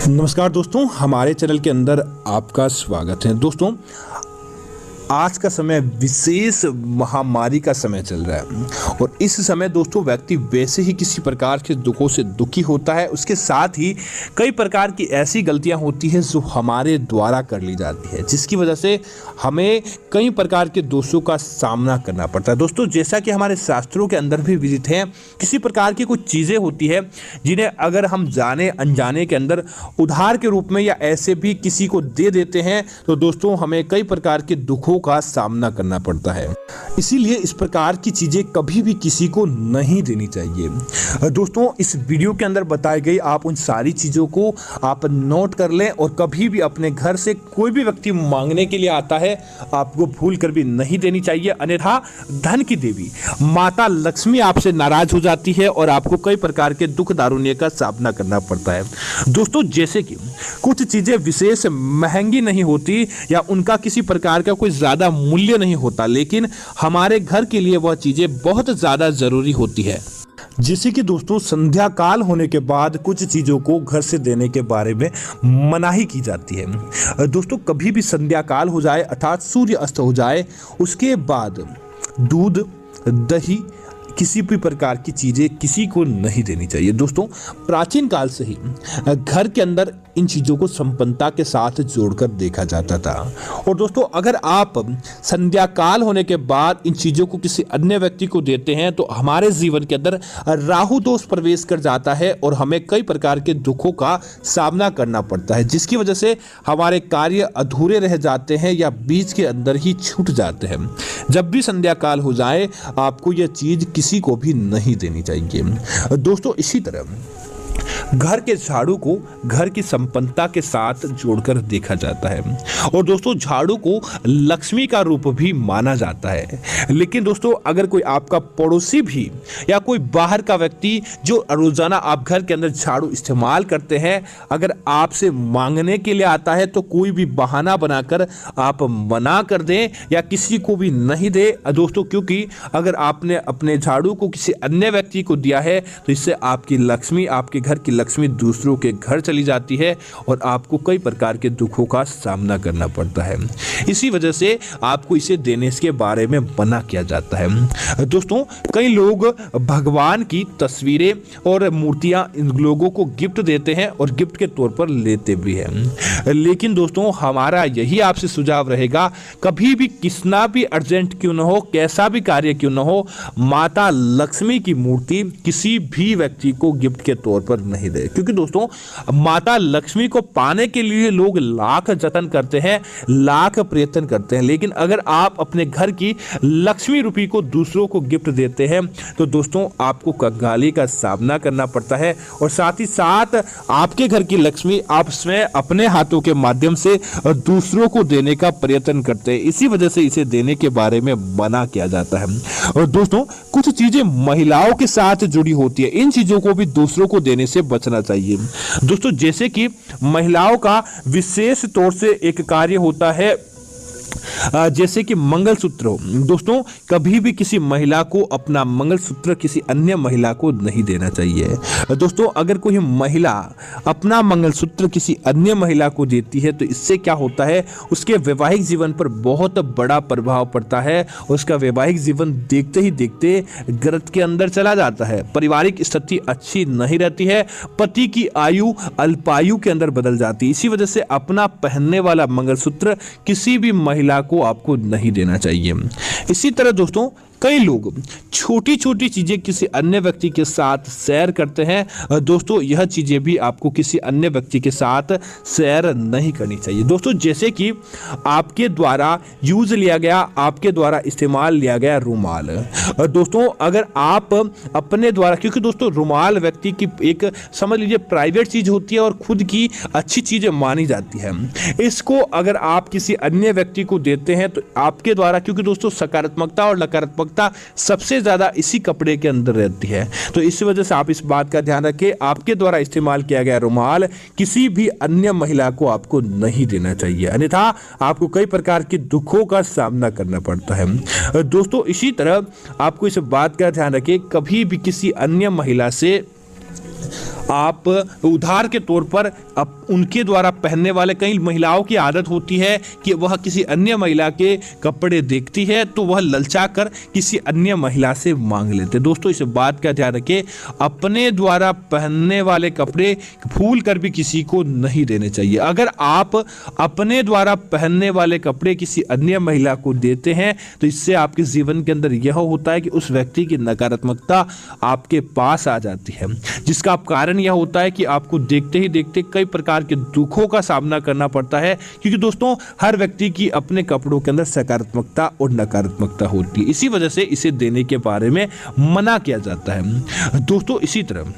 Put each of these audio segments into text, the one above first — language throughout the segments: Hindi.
नमस्कार दोस्तों, हमारे चैनल के अंदर आपका स्वागत है। दोस्तों, आज का समय विशेष महामारी का समय चल रहा है और इस समय दोस्तों व्यक्ति वैसे ही किसी प्रकार के दुखों से दुखी होता है। उसके साथ ही कई प्रकार की ऐसी गलतियां होती हैं जो हमारे द्वारा कर ली जाती है, जिसकी वजह से हमें कई प्रकार के दोषों का सामना करना पड़ता है। दोस्तों, जैसा कि हमारे शास्त्रों के अंदर भी विदित है, किसी प्रकार की कुछ चीज़ें होती है जिन्हें अगर हम जाने अनजाने के अंदर उधार के रूप में या ऐसे भी किसी को दे देते हैं तो दोस्तों हमें कई प्रकार के दुखों का सामना करना पड़ता है। इसीलिए इस प्रकार की चीजें कभी भी किसी को नहीं देनी चाहिए। दोस्तों, इस वीडियो के अंदर बताई गई आप उन सारी चीजों को आप नोट कर लें और कभी भी अपने घर से कोई भी व्यक्ति मांगने के लिए आता है आपको भूल कर भी नहीं देनी चाहिए, अन्यथा धन की देवी माता लक्ष्मी आपसे नाराज हो जाती है और आपको कई प्रकार के दुख दारुण्य का सामना करना पड़ता है। दोस्तों, जैसे कि कुछ चीजें विशेष महंगी नहीं होती या उनका किसी प्रकार का कोई ज्यादा मूल्य नहीं होता, लेकिन हमारे घर के लिए वह चीजें बहुत ज्यादा जरूरी होती है। जैसे कि दोस्तों, संध्या काल होने के बाद कुछ चीजों को घर से देने के बारे में मनाही की जाती है। दोस्तों, कभी भी संध्या काल हो जाए अर्थात सूर्य अस्त हो जाए, उसके बाद दूध, दही, किसी भी प्रकार की चीजें किसी को नहीं देनी चाहिए। दोस्तों, प्राचीन काल से ही घर के अंदर इन चीजों को संपन्नता के साथ जोड़कर देखा जाता था। और दोस्तों, अगर आप संध्या काल होने के बाद इन चीजों को किसी अन्य व्यक्ति को देते हैं तो हमारे जीवन के अंदर राहु दोष प्रवेश कर जाता है और हमें कई प्रकार के दुखों का सामना करना पड़ता है, जिसकी वजह से हमारे कार्य अधूरे रह जाते हैं या बीच के अंदर ही छूट जाते हैं। जब भी संध्या काल हो जाए आपको यह चीज किसी को भी नहीं देनी चाहिए। दोस्तों, इसी तरह घर के झाड़ू को घर की संपन्नता के साथ जोड़कर देखा जाता है और दोस्तों झाड़ू को लक्ष्मी का रूप भी माना जाता है। लेकिन दोस्तों, अगर कोई आपका पड़ोसी भी या कोई बाहर का व्यक्ति जो रोजाना आप घर के अंदर झाड़ू इस्तेमाल करते हैं अगर आपसे मांगने के लिए आता है तो कोई भी बहाना बनाकर आप मना कर दें या किसी को भी नहीं दे दोस्तों, क्योंकि अगर आपने अपने झाड़ू को किसी अन्य व्यक्ति को दिया है तो इससे आपकी लक्ष्मी, आपके घर की लक्ष्मी दूसरों के घर चली जाती है और आपको कई प्रकार के दुखों का सामना करना पड़ता है। इसी वजह से आपको इसे देने के बारे में मना किया जाता है। दोस्तों, कई लोग भगवान की तस्वीरें और मूर्तियां इन लोगों को गिफ्ट देते हैं और गिफ्ट के तौर पर लेते भी हैं। लेकिन दोस्तों, हमारा यही आपसे सुझाव रहेगा, कभी भी कितना भी अर्जेंट क्यों न हो, कैसा भी कार्य क्यों न हो, माता लक्ष्मी की मूर्ति किसी भी व्यक्ति को गिफ्ट के तौर पर नहीं दे, क्योंकि दोस्तों माता लक्ष्मी को पाने के लिए लोग लाख जतन करते हैं, लाख प्रयत्न करते हैं, लेकिन अगर आप अपने घर की लक्ष्मी रूपी को दूसरों को गिफ्ट देते हैं तो दोस्तों आपको कंगाली का सामना करना पड़ता है और साथ ही साथ आपके घर की लक्ष्मी आप स्वयं अपने हाथों के माध्यम से दूसरों को देने का प्रयत्न करते हैं। इसी वजह से इसे देने के बारे में मना किया जाता है। और दोस्तों, कुछ चीजें महिलाओं के साथ जुड़ी होती है, इन चीजों को भी दूसरों को देने से बचना चाहिए। दोस्तों, जैसे कि महिलाओं का विशेष तौर से एक कार्य होता है जैसे कि मंगलसूत्र हो। दोस्तों, कभी भी किसी महिला को अपना मंगलसूत्र किसी अन्य महिला को नहीं देना चाहिए। दोस्तों, अगर कोई महिला अपना मंगलसूत्र किसी अन्य महिला को देती है तो इससे क्या होता है, उसके वैवाहिक जीवन पर बहुत बड़ा प्रभाव पड़ता है। उसका वैवाहिक जीवन देखते ही देखते गर्त के अंदर चला जाता है, पारिवारिक स्थिति अच्छी नहीं रहती है, पति की आयु अल्पायु के अंदर बदल जाती है। इसी वजह से अपना पहनने वाला मंगलसूत्र किसी भी महिला को आपको नहीं देना चाहिए। इसी तरह दोस्तों, कई लोग छोटी छोटी चीजें किसी अन्य व्यक्ति के साथ शेयर करते हैं। दोस्तों, यह चीजें भी आपको किसी अन्य व्यक्ति के साथ शेयर नहीं करनी चाहिए। दोस्तों, जैसे कि आपके द्वारा यूज लिया गया, आपके द्वारा इस्तेमाल लिया गया रुमाल। दोस्तों, अगर आप अपने द्वारा, क्योंकि दोस्तों रुमाल व्यक्ति की एक समझ लीजिए प्राइवेट चीज होती है और खुद की अच्छी चीज मानी जाती है, इसको अगर आप किसी अन्य व्यक्ति को देते हैं तो आपके द्वारा, क्योंकि दोस्तों सकारात्मकता और नकारात्मकता सबसे ज्यादा इसी कपड़े के अंदर रहती है, तो इस वजह से आप इस बात का ध्यान रखें, आपके द्वारा इस्तेमाल किया गया रुमाल किसी भी अन्य महिला को आपको नहीं देना चाहिए, अन्यथा आपको कई प्रकार के दुखों का सामना करना पड़ता है। दोस्तों, इसी तरह आपको इस बात का ध्यान रखें, कभी भी किसी अन्य महिला से आप उधार के तौर पर उनके द्वारा पहनने वाले, कई महिलाओं की आदत होती है कि वह किसी अन्य महिला के कपड़े देखती है तो वह ललचा कर किसी अन्य महिला से मांग लेते। दोस्तों इस बात का ध्यान रखें, अपने द्वारा पहनने वाले कपड़े भूल कर भी किसी को नहीं देने चाहिए। अगर आप अपने द्वारा पहनने वाले कपड़े किसी अन्य महिला को देते हैं तो इससे आपके जीवन के अंदर यह होता है कि उस व्यक्ति की नकारात्मकता आपके पास आ जाती है, जिसका कारण यह होता है कि आपको देखते ही देखते कई प्रकार के दुखों का सामना करना पड़ता है, क्योंकि दोस्तों हर व्यक्ति की अपने कपड़ों के अंदर सकारात्मकता और नकारात्मकता होती है। इसी वजह से इसे देने के बारे में मना किया जाता है। दोस्तों इसी तरह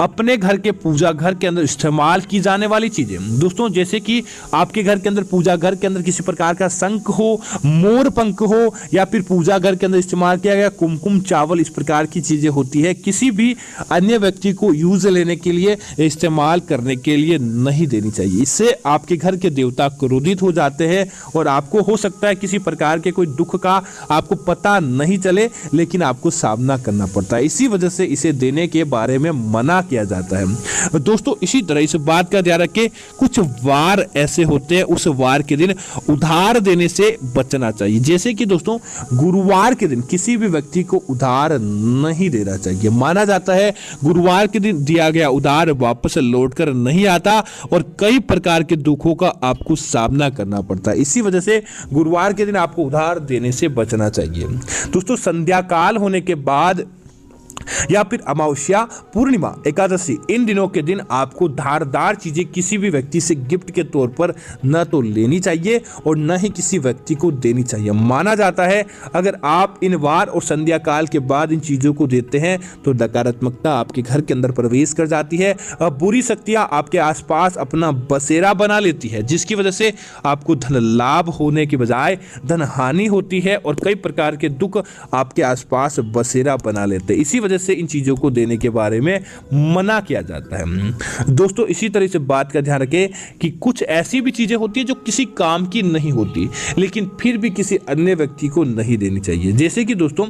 अपने घर के पूजा घर के अंदर इस्तेमाल की जाने वाली चीजें, दोस्तों जैसे कि आपके घर के अंदर पूजा घर के अंदर किसी प्रकार का शंख हो, मोर पंख हो, या फिर पूजा घर के अंदर इस्तेमाल किया गया कुमकुम चावल, इस प्रकार की चीजें होती है, किसी भी अन्य व्यक्ति को यूज लेने के लिए, इस्तेमाल करने के लिए नहीं देनी चाहिए। इससे आपके घर के देवता क्रोधित हो जाते हैं और आपको हो सकता है किसी प्रकार के कोई दुख का आपको पता नहीं चले, लेकिन आपको सामना करना पड़ता है। इसी वजह से इसे देने के बारे में मना किया जाता है। दोस्तों इसी तरह इस बात का ध्यान रखें, कुछ वार ऐसे होते हैं उस वार के दिन उधार देने से बचना चाहिए। जैसे कि दोस्तों गुरुवार के दिन किसी भी व्यक्ति को उधार नहीं देना चाहिए। माना जाता है गुरुवार के दिन दिया गया उधार वापस लौटकर नहीं आता और कई प्रकार के दुखों का आपको सामना करना पड़ता है। इसी वजह से गुरुवार के दिन आपको उधार देने से बचना चाहिए। दोस्तों संध्या काल होने के बाद या फिर अमावस्या, पूर्णिमा, एकादशी, इन दिनों के दिन आपको धारदार चीजें किसी भी व्यक्ति से गिफ्ट के तौर पर न तो लेनी चाहिए और न ही किसी व्यक्ति को देनी चाहिए। माना जाता है अगर आप इन वार और संध्या काल के बाद इन चीजों को देते हैं तो नकारात्मकता आपके घर के अंदर प्रवेश कर जाती है और बुरी शक्तियां आपके आसपास अपना बसेरा बना लेती है, जिसकी वजह से आपको धन लाभ होने के बजाय धन हानि होती है और कई प्रकार के दुख आपके आसपास बसेरा बना लेते हैं। इसी वजह से इन चीजों को देने के बारे में मना किया जाता है। दोस्तों इसी तरह से बात का ध्यान रखें कि कुछ ऐसी भी चीजें होती है जो किसी काम की नहीं होती लेकिन फिर भी किसी अन्य व्यक्ति को नहीं देनी चाहिए। जैसे कि दोस्तों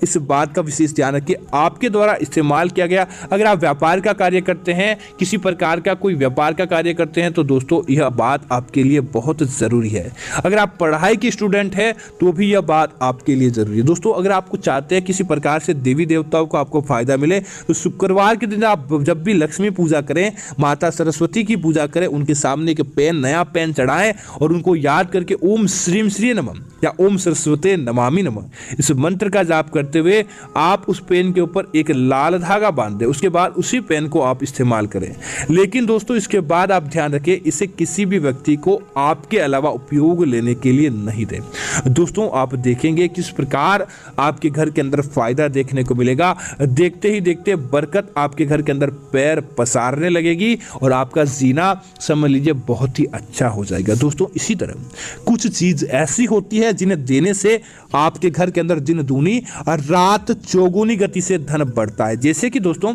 इस बात का विशेष ध्यान रखें, आपके द्वारा इस्तेमाल किया गया, अगर आप व्यापार का कार्य करते हैं, किसी प्रकार का कोई व्यापार का कार्य करते हैं तो दोस्तों यह बात आपके लिए बहुत जरूरी है। अगर आप पढ़ाई के स्टूडेंट हैं तो भी यह बात आपके लिए जरूरी है। दोस्तों अगर आपको चाहते हैं किसी प्रकार से देवी देवताओं को आपको फायदा मिले तो शुक्रवार के दिन आप जब भी लक्ष्मी पूजा करें, माता सरस्वती की पूजा करें, उनके सामने एक पेन, नया पेन चढ़ाएं और उनको याद करके ओम श्रीम श्री नमः या ओम सरस्वते नमामि नमः इस मंत्र का जाप करते हुए आप उस पेन के ऊपर एक लाल धागा बांध दें। उसके बाद उसी पेन को आप इस्तेमाल करें। लेकिन दोस्तों इसके बाद आप ध्यान रखें, इसे किसी भी व्यक्ति को आपके अलावा उपयोग लेने के लिए नहीं दें। दोस्तों आप देखेंगे किस प्रकार आपके घर के अंदर फायदा देखने को मिलेगा। देखते ही देखते बरकत आपके घर के अंदर पैर पसारने लगेगी और आपका जीना समझ लीजिए बहुत ही अच्छा हो जाएगा। दोस्तों इसी तरह कुछ चीज ऐसी होती है जिन्हें देने से आपके घर के अंदर दिन दूनी और रात चौगुनी गति से धन बढ़ता है। जैसे कि दोस्तों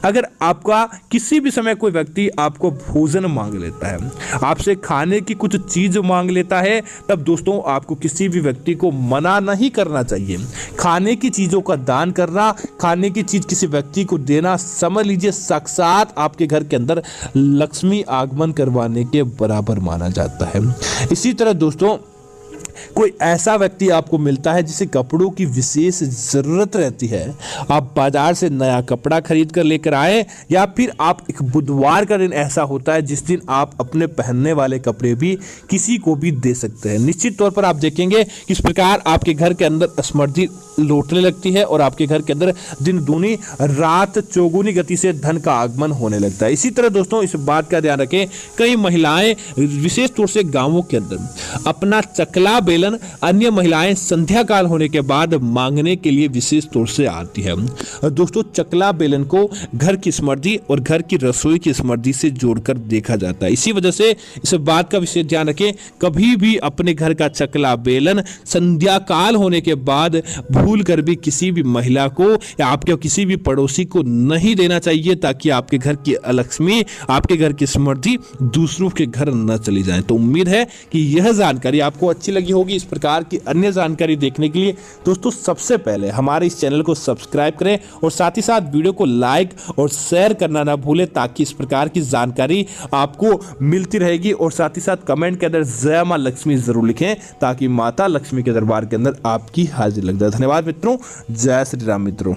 अगर आपका किसी भी समय कोई व्यक्ति आपको भोजन मांग लेता है, आपसे खाने की कुछ चीज मांग लेता है, तब दोस्तों आपको किसी भी व्यक्ति को मना नहीं करना चाहिए। खाने की चीजों का दान करना, खाने की चीज किसी व्यक्ति को देना समझ लीजिए साक्षात आपके घर के अंदर लक्ष्मी आगमन करवाने के बराबर माना जाता है। इसी तरह दोस्तों कोई ऐसा व्यक्ति आपको मिलता है जिसे कपड़ों की विशेष जरूरत रहती है, आप बाजार से नया कपड़ा खरीद कर लेकर आए, या फिर आप एक बुधवार का दिन ऐसा होता है जिस दिन आप अपने पहनने वाले कपड़े भी किसी को भी दे सकते हैं। निश्चित तौर पर आप देखेंगे किस प्रकार आपके घर के अंदर समृद्धि लौटने लगती है और आपके घर के अंदर दिन दूनी रात चौगुनी गति से धन का आगमन होने लगता है। इसी तरह दोस्तों इस बात का ध्यान रखें, कई महिलाएं विशेष तौर से गांवों के अंदर अपना चकला बेलन अन्य महिलाएं संध्या काल होने के बाद मांगने के लिए विशेष तौर से आती है। दोस्तों चकला बेलन को घर की समृद्धि और घर की रसोई की समृद्धि से जोड़कर देखा जाता है। इसी वजह से इस बात का विशेष ध्यान रखें, कभी भी अपने घर का चकला बेलन संध्या काल होने के बाद भूल कर भी किसी भी महिला को या आपके किसी भी पड़ोसी को नहीं देना चाहिए, ताकि आपके घर की लक्ष्मी, आपके घर की समृद्धि दूसरों के घर न चली जाए। तो उम्मीद है कि यह जानकारी आपको अच्छी लगी होगी। इस प्रकार की अन्य जानकारी देखने के लिए दोस्तों सबसे पहले हमारे इस चैनल को सब्सक्राइब करें और साथ ही साथ वीडियो को लाइक और शेयर करना ना भूलें, ताकि इस प्रकार की जानकारी आपको मिलती रहेगी। और साथ ही साथ कमेंट के अंदर जय मां लक्ष्मी जरूर लिखें, ताकि माता लक्ष्मी के दरबार के अंदर आपकी हाजिरी लग जाए। धन्यवाद मित्रों, जय श्री राम मित्रों।